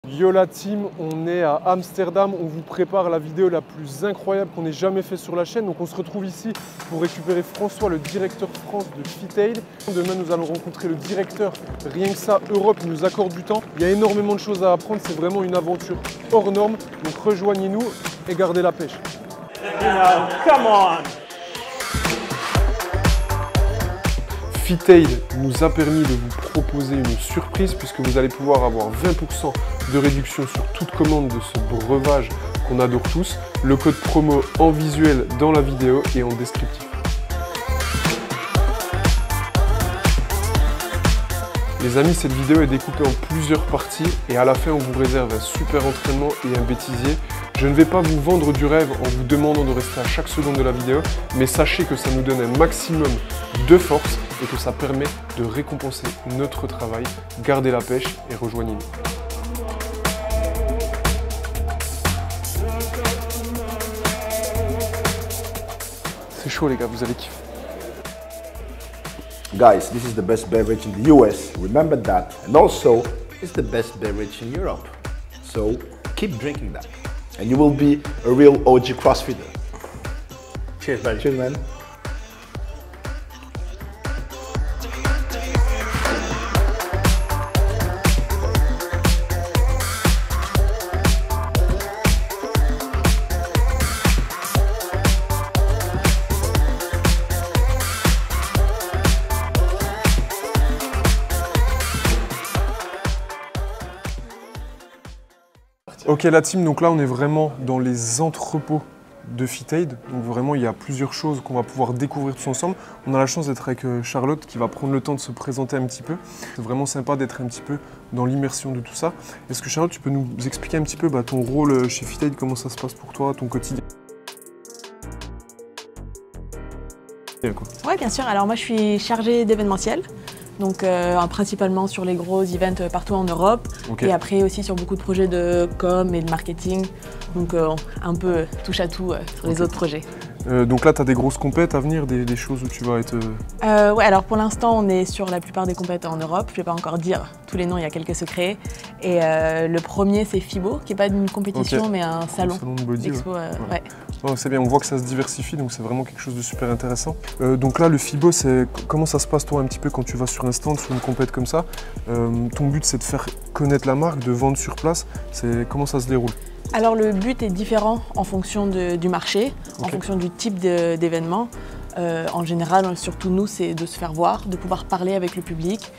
Yo la team, on est à Amsterdam, on vous prépare la vidéo la plus incroyable qu'on ait jamais fait sur la chaîne. Donc on se retrouve ici pour récupérer François, le directeur France de FitAid. Demain nous allons rencontrer le directeur, rien que ça, Europe, il nous accorde du temps. Il y a énormément de choses à apprendre, c'est vraiment une aventure hors norme. Donc rejoignez-nous et gardez la pêche. Come on! FitAid nous a permis de vous proposer une surprise puisque vous allez pouvoir avoir 20% de réduction sur toute commande de ce breuvage qu'on adore tous. Le code promo en visuel dans la vidéo et en descriptif. Les amis, cette vidéo est découpée en plusieurs parties et à la fin on vous réserve un super entraînement et un bêtisier. Je ne vais pas vous vendre du rêve en vous demandant de rester à chaque seconde de la vidéo, mais sachez que ça nous donne un maximum de force et que ça permet de récompenser notre travail. Gardez la pêche et rejoignez-nous. C'est chaud les gars, vous allez kiffer. Guys, this is the best beverage in the US. Remember that. And also, it's the best beverage in Europe. So, keep drinking that. And you will be a real OG CrossFitter. Cheers, buddy. Cheers, man. Ok la team, donc là on est vraiment dans les entrepôts de FitAid. Donc vraiment il y a plusieurs choses qu'on va pouvoir découvrir tous ensemble. On a la chance d'être avec Charlotte qui va prendre le temps de se présenter un petit peu. C'est vraiment sympa d'être un petit peu dans l'immersion de tout ça. Est-ce que Charlotte, tu peux nous expliquer un petit peu ton rôle chez FitAid, comment ça se passe pour toi, ton quotidien? Oui, bien sûr. Alors moi je suis chargée d'événementiel. Donc principalement sur les gros events partout en Europe, okay. Et après aussi sur beaucoup de projets de com et de marketing, donc un peu touche à tout sur les autres projets. Donc là tu as des grosses compètes à venir, des choses où tu vas être... Ouais, alors pour l'instant on est sur la plupart des compètes en Europe, je ne vais pas encore dire tous les noms, il y a quelques secrets. Et le premier c'est FIBO, qui n'est pas une compétition mais un salon de body, d'expo. Ouais. Oh, c'est bien, on voit que ça se diversifie, donc c'est vraiment quelque chose de super intéressant. Donc là, le FIBO, comment ça se passe toi un petit peu quand tu vas sur un stand, sur une compète comme ça? Ton but, c'est de faire connaître la marque, de vendre sur place. Comment ça se déroule? Alors le but est différent en fonction du marché, en fonction du type d'événement. En général, surtout nous, c'est de se faire voir, de pouvoir parler avec le public,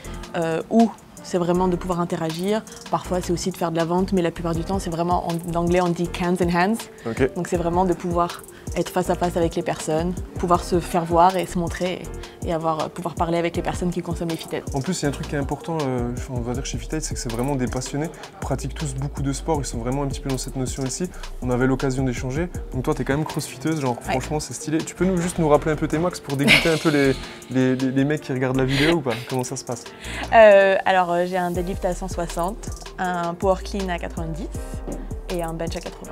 ou c'est vraiment de pouvoir interagir. Parfois, c'est aussi de faire de la vente, mais la plupart du temps, c'est vraiment, en anglais, on dit hands in hands. Okay. Donc, c'est vraiment de pouvoir être face à face avec les personnes, pouvoir se faire voir et se montrer et pouvoir parler avec les personnes qui consomment les FitAid. En plus, il y a un truc qui est important, on va dire chez FitAid, c'est que c'est vraiment des passionnés. Ils pratiquent tous beaucoup de sport, ils sont vraiment un petit peu dans cette notion ici. On avait l'occasion d'échanger. Donc toi, tu es quand même crossfiteuse, genre ouais. Franchement, c'est stylé. Tu peux juste nous rappeler un peu tes max pour dégoûter un peu les mecs qui regardent la vidéo ou pas? Comment ça se passe? Alors, j'ai un deadlift à 160, un power clean à 90 et un bench à 80.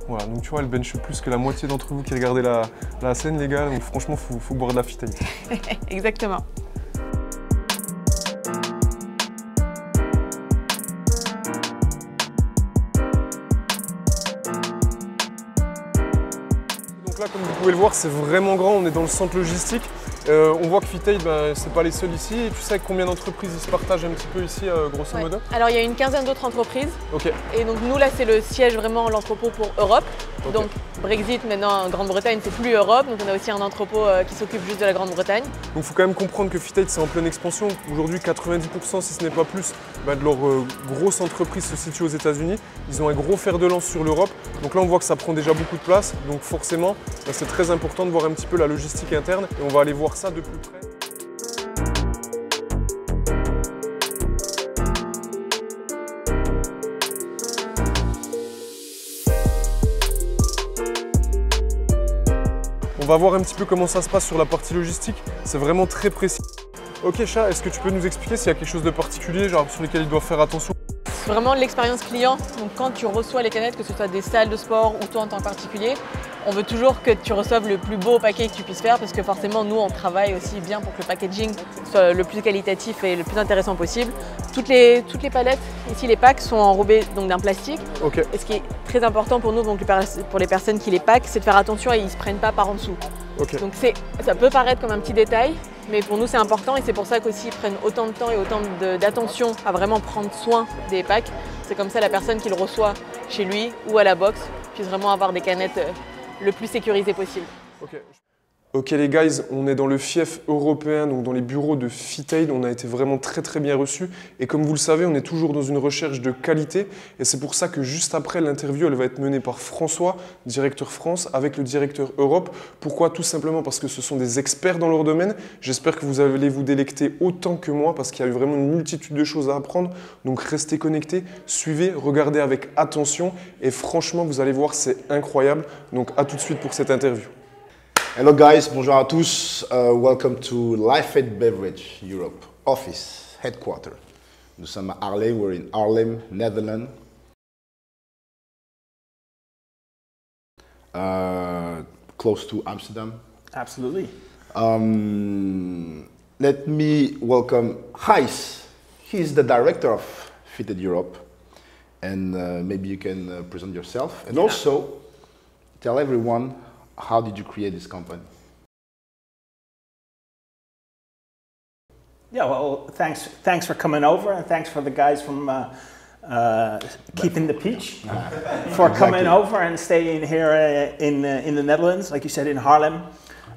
Voilà, donc tu vois, elle bench plus que la moitié d'entre vous qui regardez la scène, les gars. Donc franchement, faut boire de la FitAid. Exactement. Donc là, comme vous pouvez le voir, c'est vraiment grand. On est dans le centre logistique. On voit que FitAid, c'est pas les seuls ici. Et tu sais combien d'entreprises ils se partagent un petit peu ici, grosso modo? Alors il y a une quinzaine d'autres entreprises. Okay. Et donc nous là, c'est le siège vraiment, l'entrepôt pour Europe. Okay. Donc Brexit, maintenant Grande-Bretagne, c'est plus Europe. Donc on a aussi un entrepôt qui s'occupe juste de la Grande-Bretagne. Donc il faut quand même comprendre que FitAid, c'est en pleine expansion. Aujourd'hui, 90%, si ce n'est pas plus, de leurs grosses entreprises se situent aux États-Unis. Ils ont un gros fer de lance sur l'Europe. Donc là, on voit que ça prend déjà beaucoup de place. Donc forcément, c'est très important de voir un petit peu la logistique interne. Et on va aller voir ça de plus près. On va voir un petit peu comment ça se passe sur la partie logistique. C'est vraiment très précis. Ok Chat, est-ce que tu peux nous expliquer s'il y a quelque chose de particulier, genre sur lequel ils doivent faire attention? C'est vraiment l'expérience client. Donc quand tu reçois les canettes, que ce soit des salles de sport ou toi en tant que particulier, on veut toujours que tu reçoives le plus beau paquet que tu puisses faire parce que forcément nous on travaille aussi bien pour que le packaging soit le plus qualitatif et le plus intéressant possible. Toutes les palettes, ici les packs sont enrobés d'un plastique. Ok. Et ce qui est très important pour nous, donc pour les personnes qui les packent, c'est de faire attention à ils ne se prennent pas par en dessous. Ok. Donc ça peut paraître comme un petit détail, mais pour nous c'est important et c'est pour ça qu'aussi ils prennent autant de temps et autant d'attention à vraiment prendre soin des packs. C'est comme ça la personne qui le reçoit chez lui ou à la box puisse vraiment avoir des canettes le plus sécurisées possible. Ok les guys, on est dans le fief européen, donc dans les bureaux de FitAid, on a été vraiment très bien reçus et comme vous le savez, on est toujours dans une recherche de qualité et c'est pour ça que juste après l'interview, elle va être menée par François, directeur France, avec le directeur Europe. Pourquoi? Tout simplement parce que ce sont des experts dans leur domaine. J'espère que vous allez vous délecter autant que moi parce qu'il y a eu vraiment une multitude de choses à apprendre, donc restez connectés, suivez, regardez avec attention et franchement, vous allez voir, c'est incroyable. Donc à tout de suite pour cette interview. Hello guys, bonjour à tous. Welcome to FitAid Beverage Europe office headquarter. Nous sommes à Haarlem, we're in Haarlem, Netherlands. Close to Amsterdam. Absolutely. Let me welcome Gijs. He's the director of FitAid Europe. And maybe you can present yourself. And also tell everyone, how did you create this company? Yeah, well, thanks for coming over, and thanks for the guys from Keeping the Peach for coming over and staying here in the Netherlands, like you said, in Haarlem.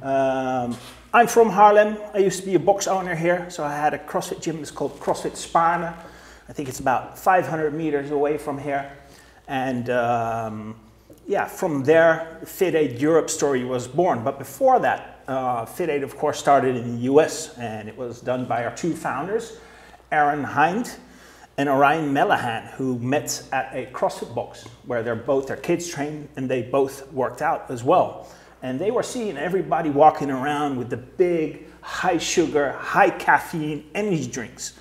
I'm from Haarlem. I used to be a box owner here, so I had a CrossFit gym. It's called CrossFit Spaarne. I think it's about 500 meters away from here, and yeah, from there, the FitAid Europe story was born. But before that, FitAid, of course, started in the US, and it was done by our two founders, Aaron Hind and Orion Mellahan, who met at a CrossFit box where their kids trained and they both worked out as well. And they were seeing everybody walking around with the big, high sugar, high caffeine energy drinks.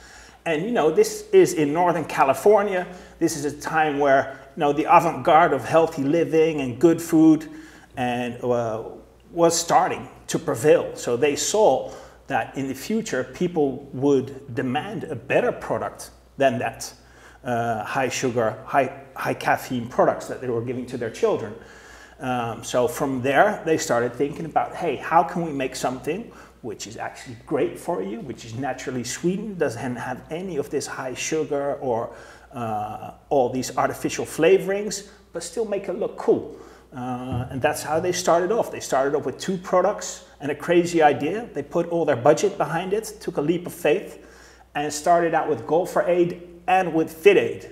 And you know, this is in Northern California. This is a time where the avant-garde of healthy living and good food and was starting to prevail. So they saw that in the future, people would demand a better product than that high sugar, high caffeine products that they were giving to their children. So from there, they started thinking about, hey, how can we make something which is actually great for you, which is naturally sweetened, doesn't have any of this high sugar or all these artificial flavorings, but still make it look cool. And that's how they started off. They started off with two products and a crazy idea. They put all their budget behind it, took a leap of faith, and started out with Goal for Aid and with FitAid.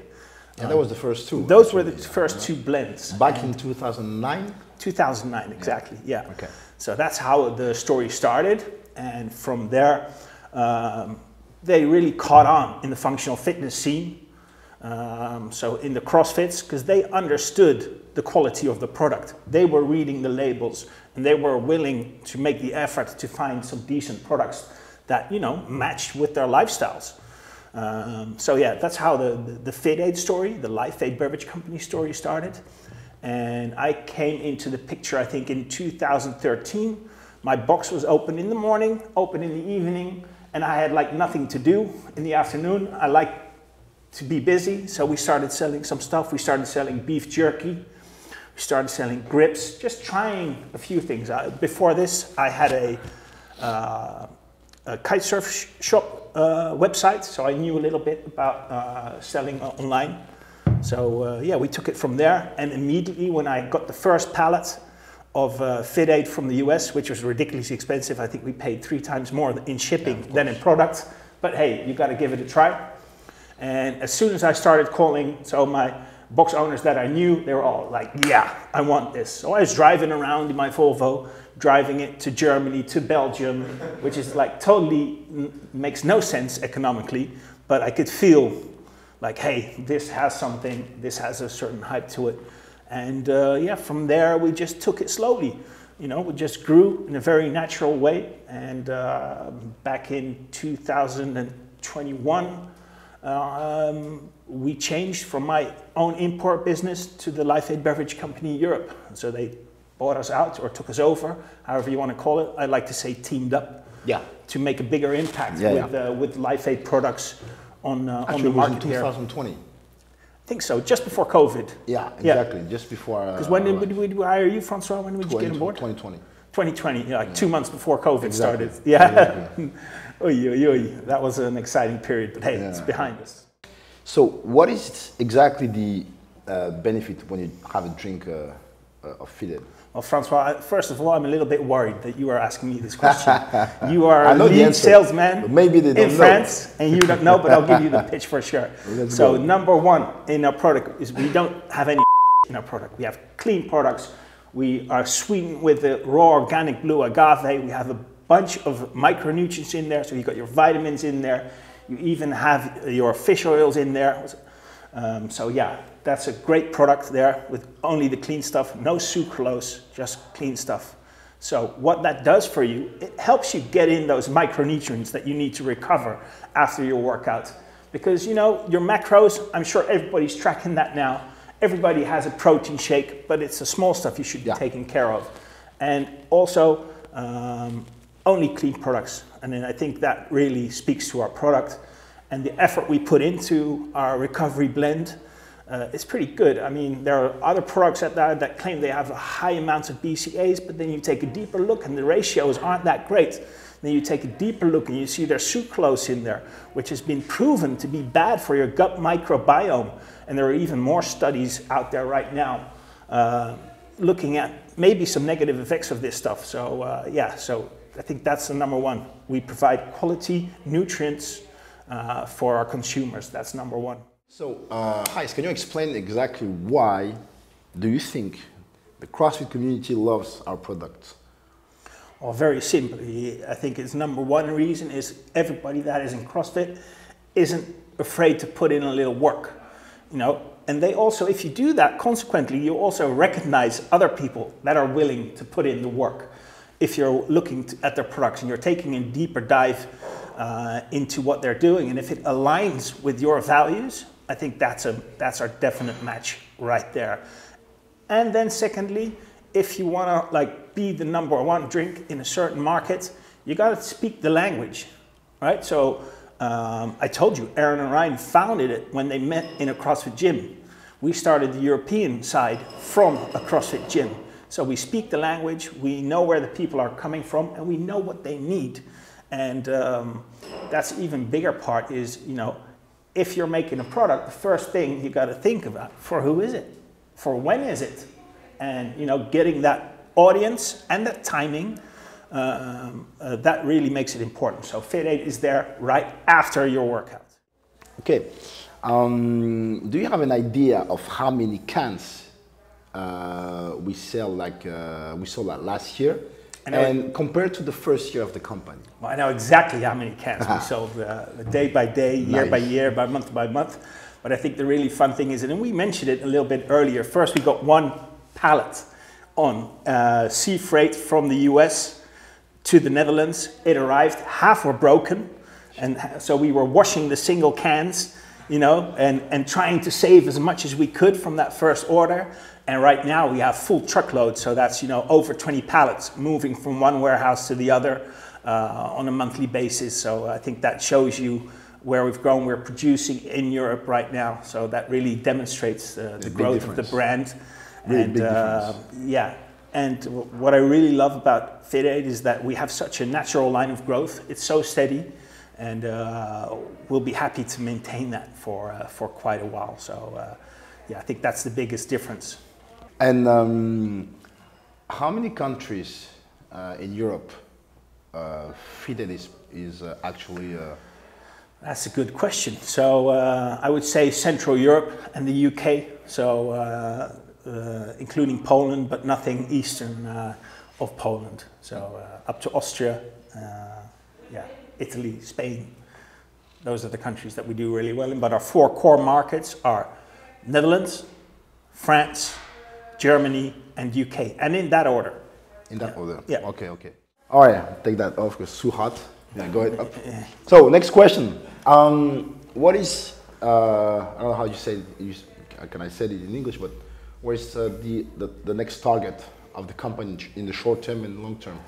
Yeah, that was the first two. Those were the first two blends. Back in 2009? 2009, exactly, yeah. Okay. So that's how the story started. And from there, they really caught on in the functional fitness scene. So in the CrossFits, because they understood the quality of the product. They were reading the labels and they were willing to make the effort to find some decent products that, matched with their lifestyles. So yeah, that's how the FitAid story, the FitAid Beverage Company story started. And I came into the picture, I think, in 2013. My box was open in the morning, open in the evening, and I had like nothing to do in the afternoon. I like to be busy, so we started selling some stuff. We started selling beef jerky. We started selling grips, just trying a few things. Before this, I had a kitesurf shop website, so I knew a little bit about selling online. So yeah, we took it from there, and immediately when I got the first pallet of FitAid from the US, which was ridiculously expensive, I think we paid 3 times more in shipping than in product, but hey, you got to give it a try. And as soon as I started calling, so my box owners that I knew, they were all like, yeah, I want this. So I was driving around in my Volvo, driving it to Germany, to Belgium, which is like totally makes no sense economically, but I could feel like, hey, this has something, this has a certain hype to it. And yeah, from there, we just took it slowly. We just grew in a very natural way. And back in 2021, we changed from my own import business to the FitAid Beverage Company Europe. So they bought us out or took us over, however you want to call it. I like to say teamed up. Yeah. To make a bigger impact with LifeAid products on the Actually, market it was in 2020. here. I think so, just before COVID. Yeah, exactly. Yeah. Just before. Because when did we hire you, Francois? When did you get on board? 2020. 2020, yeah, like 2 months before COVID exactly. started. Yeah. Exactly. Oy, oy, oy. That was an exciting period, but hey, it's behind us. So, what is exactly the benefit when you have a drink of FitAid? Well, Francois, first of all, I'm a little bit worried that you are asking me this question. You are a the lead salesman maybe they don't in France, and you don't know, but I'll give you the pitch for sure. So, number one in our product is we don't have any in our product. We have clean products. We are sweetened with the raw organic blue agave. We have a bunch of micronutrients in there, so you've got your vitamins in there. You even have your fish oils in there. So yeah, that's a great product there with only the clean stuff, no sucralose, just clean stuff. So what that does for you, it helps you get in those micronutrients that you need to recover after your workout. Because you know, your macros, I'm sure everybody's tracking that now. Everybody has a protein shake, but it's the small stuff you should be taking care of. And also, only clean products. And then I think that really speaks to our product. And the effort we put into our recovery blend is pretty good. I mean, there are other products that claim they have a high amounts of BCAAs, but then you take a deeper look and the ratios aren't that great. Then you take a deeper look and you see there's sucralose in there, which has been proven to be bad for your gut microbiome. And there are even more studies out there right now looking at maybe some negative effects of this stuff. So yeah, so I think that's the number one. We provide quality nutrients for our consumers. That's number one. So, Gijs, can you explain exactly why do you think the CrossFit community loves our products? Well, very simply, I think its number one reason is everybody that is in CrossFit isn't afraid to put in a little work, you know. And they also, if you do that, consequently, you also recognize other people that are willing to put in the work. If you're looking at their products and you're taking a deeper dive into what they're doing, and if it aligns with your values, I think that's our definite match right there. And then secondly, if you want to like be the number one drink in a certain market, you got to speak the language, right? So I told you, Aaron and Ryan founded it when they met in a CrossFit gym. We started the European side from a CrossFit gym. So we speak the language, we know where the people are coming from, and we know what they need. And that's the even bigger part is, you know, if you're making a product, the first thing you got to think about, for who is it? For when is it? And, you know, getting that audience and that timing, that really makes it important. So FitAid is there right after your workout. Okay. Do you have an idea of how many cans we sell we sold last year? And compared to the first year of the company? Well, I know exactly how many cans we sold day by day, year by year, by month by month. But I think the really fun thing is, and we mentioned it a little bit earlier, first we got one pallet on sea freight from the US to the Netherlands. It arrived, half were broken. And so we were washing the single cans, you know, and trying to save as much as we could from that first order. And right now we have full truckloads, so that's, you know, over 20 pallets moving from one warehouse to the other on a monthly basis. So I think that shows you where we've grown. We're producing in Europe right now, so that really demonstrates the growth of the brand. Really big difference. Yeah, and what I really love about FitAid is that we have such a natural line of growth. It's so steady, and we'll be happy to maintain that for quite a while. So yeah, I think that's the biggest difference. And how many countries in Europe FitAid is actually? That's a good question. So I would say Central Europe and the UK. So including Poland, but nothing eastern of Poland. So up to Austria, yeah, Italy, Spain. Those are the countries that we do really well in. But our 4 core markets are Netherlands, France, Germany, and UK, and in that order. In that order? Yeah. Okay, okay. All right, take that off because it's too hot. Yeah, go ahead. Up. So, next question. What is, I don't know how you say it, can I say it in English, but what is the next target of the company in the short term and long term?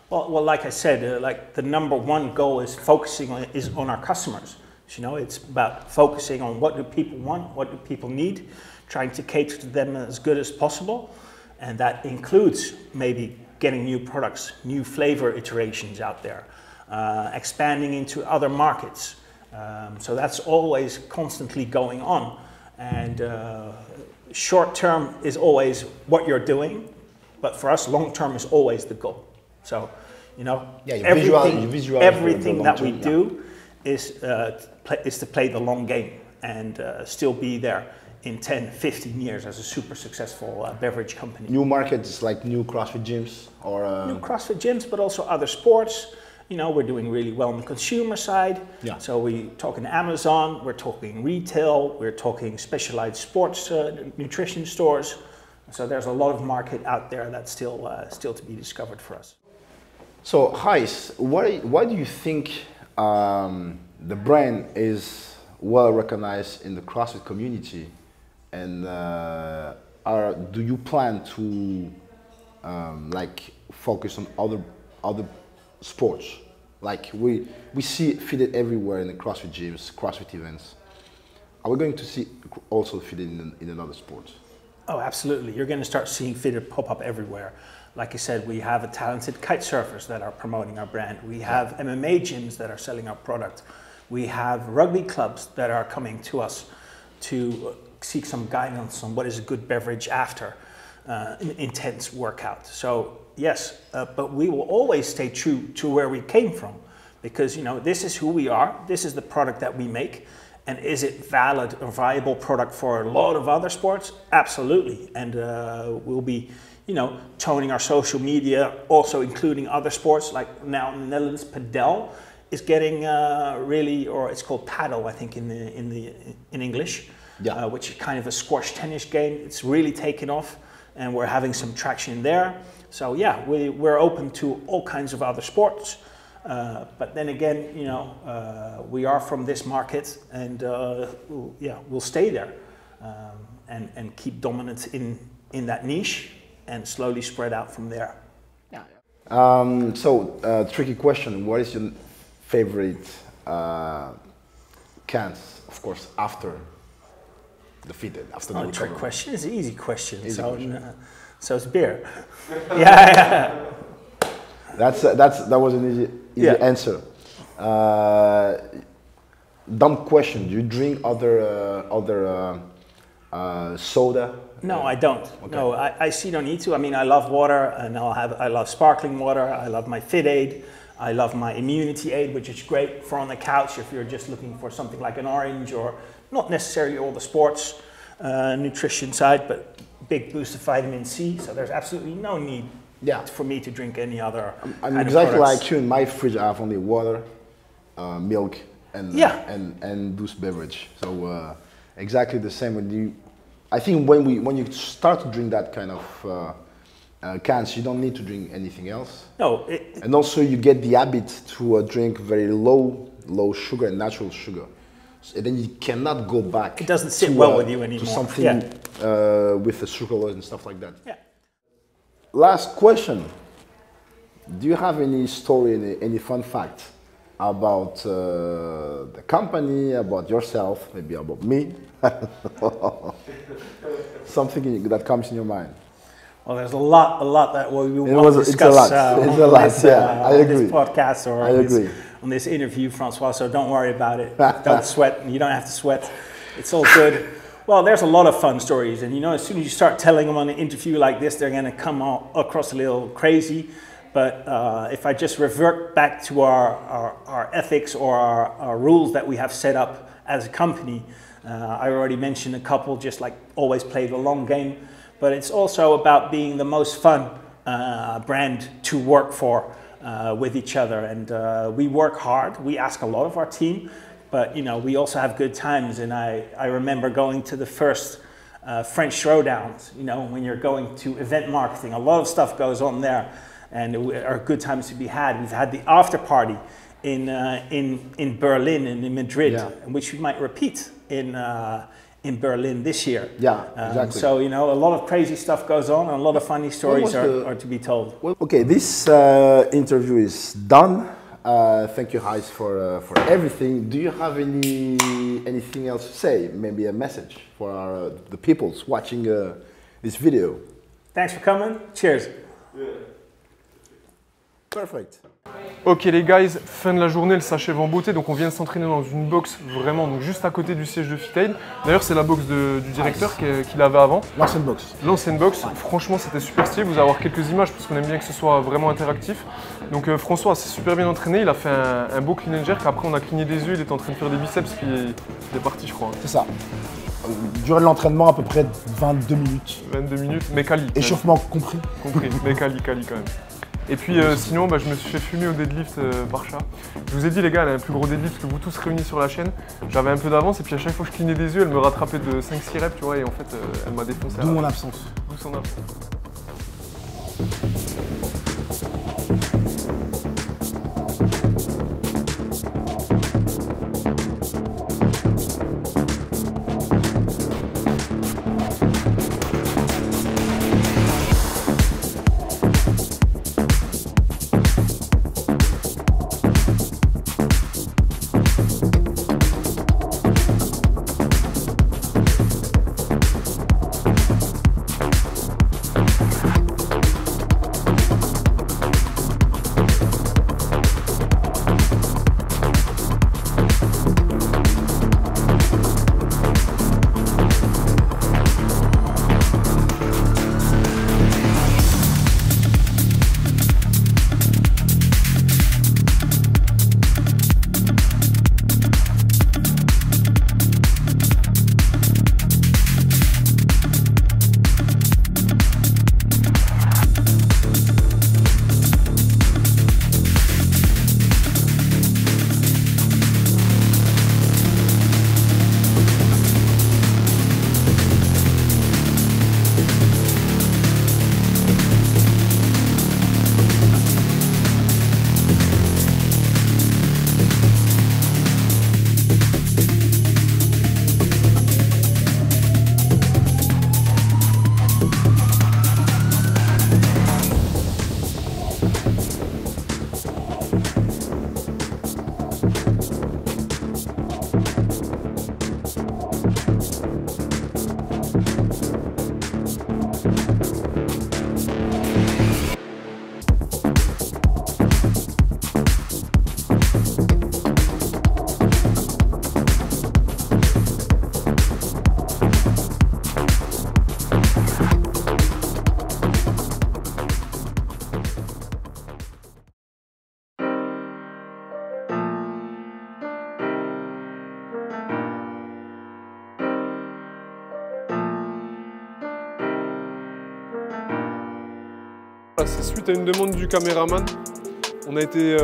Well, like I said, like the number one goal is focusing on our customers. You know, it's about focusing on what do people want, what do people need, trying to cater to them as good as possible, and that includes maybe getting new products, new flavor iterations out there, expanding into other markets. So that's always constantly going on, and short term is always what you're doing, but for us, long term is always the goal. So, you know, everything that we do is to play the long game and still be there in 10, 15 years as a super successful beverage company. New markets like new CrossFit gyms or... New CrossFit gyms, but also other sports. You know, we're doing really well on the consumer side. Yeah. So we're talking Amazon, we're talking retail, we're talking specialized sports nutrition stores. So there's a lot of market out there that's still to be discovered for us. So, Gijs, why do you think the brand is well recognized in the CrossFit community, and do you plan to like focus on other sports? Like we see FitAid everywhere in the CrossFit gyms, CrossFit events. Are we going to see also FitAid in another sport? Oh, absolutely. You're going to start seeing FitAid pop up everywhere. Like I said, we have talented kite surfers that are promoting our brand. We have MMA gyms that are selling our product. We have rugby clubs that are coming to us to seek some guidance on what is a good beverage after an intense workout. So yes, but we will always stay true to where we came from, because you know, this is who we are. This is the product that we make. And is it valid or viable product for a lot of other sports? Absolutely. And we'll be, you know, toning our social media, also including other sports. Like now in the Netherlands, padel is getting really, or it's called paddle, I think in English, which is kind of a squash tennis game. It's really taken off, and we're having some traction there. So yeah, we're open to all kinds of other sports. But then again, you know, we are from this market, and we'll stay there and keep dominant in that niche and slowly spread out from there. Yeah. Tricky question. What is your favorite cans, of course, after the FitAid? After the trick question. It's an easy question. So it's beer. That was an easy answer. Dumb question. Do you drink other soda? No, I don't. Okay. No, I see no need to. I mean, I love water, and I love sparkling water. I love my FitAid. I love my immunity aid, which is great for on the couch if you're just looking for something like an orange, or not necessarily all the sports nutrition side, but big boost of vitamin C. So there's absolutely no need for me to drink any other. I'm exactly like you. In my fridge, I have only water, milk, and those beverage. So exactly the same with you. I think when you start to drink that kind of cans, you don't need to drink anything else. No. And also you get the habit to drink very low sugar and natural sugar. And then you cannot go back. It doesn't sit well with you anymore. To something with the sucralose and stuff like that. Yeah. Last question. Do you have any story, any fun fact about the company, about yourself, maybe about me? Something that comes in your mind. Well, there's a lot that we want to discuss on this podcast or on this interview, Francois, so don't worry about it. Don't sweat. You don't have to sweat. It's all good. Well, there's a lot of fun stories, and you know, as soon as you start telling them on an interview like this, they're going to come across a little crazy. But if I just revert back to our ethics or our rules that we have set up as a company, I already mentioned a couple, just like always play the long game. But it's also about being the most fun brand to work for with each other. And we work hard. We ask a lot of our team, but you know, we also have good times. And I remember going to the first French throwdowns. You know, when you're going to event marketing, a lot of stuff goes on there, and are good times to be had. We've had the after party in Berlin and in Madrid, which we might repeat in in Berlin this year. Yeah, exactly. So, you know, a lot of crazy stuff goes on and a lot of funny stories are to be told. Well, okay, this interview is done. Thank you, Gijs, for everything. Do you have anything else to say? Maybe a message for the peoples watching this video? Thanks for coming. Cheers. Yeah. Perfect. Ok les guys, fin de la journée, elle s'achève en beauté, donc on vient de s'entraîner dans une box vraiment donc juste à côté du siège de FitAid. D'ailleurs c'est la box du directeur qu'il avait avant. L'ancienne box. L'ancienne box, franchement c'était super stylé, vous allez avoir quelques images parce qu'on aime bien que ce soit vraiment interactif. Donc François s'est super bien entraîné, il a fait un beau clean and jerk, après on a cligné des yeux, il est en train de faire des biceps, puis il est parti je crois. C'est ça. Durée de l'entraînement à peu près 22 minutes. 22 minutes, mais quali. Échauffement compris. Compris, mais quali quand même. Et puis sinon, je me suis fait fumer au deadlift par chat. Je vous ai dit les gars, elle a un plus gros deadlift que vous tous réunis sur la chaîne. J'avais un peu d'avance et puis à chaque fois que je clignais des yeux, elle me rattrapait de 5-6 reps, tu vois, et en fait, elle m'a défoncé. D'où mon absence. D'où son absence. C'est suite à une demande du caméraman. On a été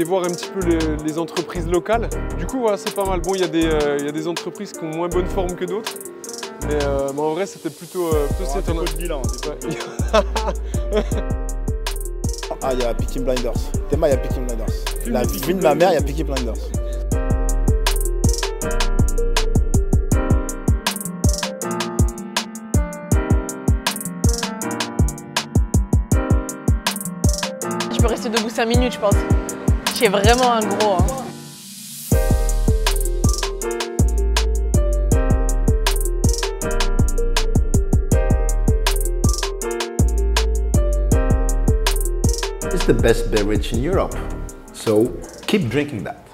voir un petit peu les entreprises locales. Du coup, voilà, c'est pas mal. Bon, il y a des entreprises qui ont moins bonne forme que d'autres. Mais en vrai, c'était plutôt étonnant. C'est bilan. Ah, il y a Peaky Blinders. Théma, il y a Peaky Blinders. La vie de ma mère, il y a Peaky Blinders. Je peux rester debout 5 minutes, je pense. J'ai vraiment un gros. Hein. It's the best beverage in Europe, so keep drinking that.